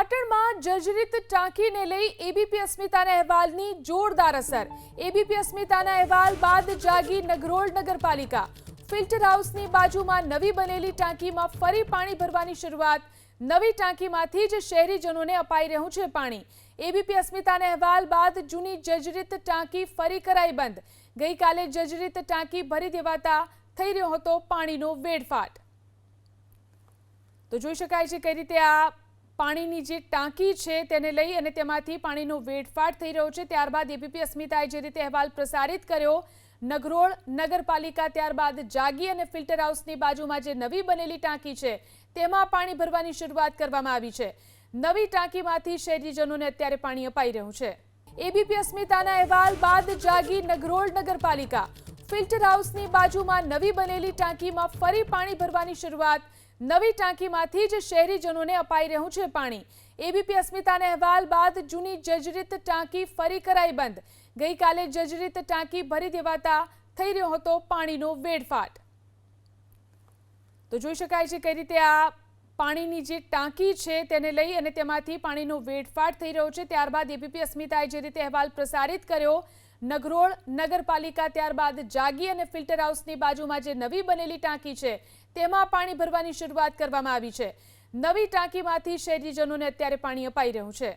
પાટણમાં જર્જરિત ટાંકીને લઈ એબીપી અસ્મિતાના અહેવાલની જોરદાર અસર। એબીપી અસ્મિતાના અહેવાલ બાદ જાગી નગરોળ નગરપાલિકા। ફિલ્ટર હાઉસની બાજુમાં નવી બનેલી ટાંકીમાં ફરી પાણી ભરવાની શરૂઆત। નવી ટાંકીમાંથી જ શહેરીજનોને અપાઈ રહ્યું છે પાણી। એબીપી અસ્મિતાના અહેવાલ બાદ જૂની જર્જરિત ટાંકી ફરી કરાઈ બંધ। ગઈકાલે જર્જરિત ટાંકી ભરી દેવાતા થઈ રહ્યો હતો પાણીનો વેડફાટ। તો જોઈ શકાય છે કઈ રીતે આ પાણીની જે ટાંકી છે તેને લઈ અને તેમાંથી પાણીનો વેડફાટ થઈ રહ્યો છે। ત્યારબાદ એબીપી અસ્મિતાએ જે રીતે અહેવાલ પ્રસારિત કર્યો, નગરોળ નગરપાલિકા ત્યારબાદ જાગી અને ફિલ્ટર હાઉસની બાજુમાં જે નવી બનેલી ટાંકી છે તેમાં પાણી ભરવાની શરૂઆત કરવામાં આવી છે। નવી ટાંકીમાંથી શહેરીજનોને અત્યારે પાણી અપાઈ રહ્યું છે। એબીપી અસ્મિતાના અહેવાલ બાદ જાગી નગરોળ નગરપાલિકા। ફિલ્ટર હાઉસની બાજુમાં નવી બનેલી ટાંકીમાં ફરી પાણી ભરવાની શરૂઆત। નવી ટાંકીમાંથી જ શહેરીજનોને અપાઈ રહ્યું છે પાણી। એબીપી અસ્મિતાના અહેવાલ બાદ જૂની જર્જરિત ટાંકી ફરી કરાઈ બંધ। ગઈકાલે જર્જરિત ટાંકી ભરી દેવાતા થઈ રહ્યો હતો પાણીનો વેડફાટ। તો જોઈ શકાય છે કઈ રીતે આ પાણીની જે ટાંકી છે તેને લઈ અને તેમાંથી પાણીનો વેડફાટ થઈ રહ્યો છે। ત્યારબાદ એબીપી અસ્મિતાએ જે રીતે અહેવાલ પ્રસારિત કર્યો, નગરોળ નગરપાલિકા ત્યારબાદ જાગી અને ફિલ્ટર હાઉસની બાજુમાં જે નવી બનેલી ટાંકી છે તેમાં પાણી ભરવાની શરૂઆત કરવામાં આવી છે। નવી ટાંકીમાંથી શહેરીજનોને અત્યારે પાણી અપાઈ રહ્યું છે।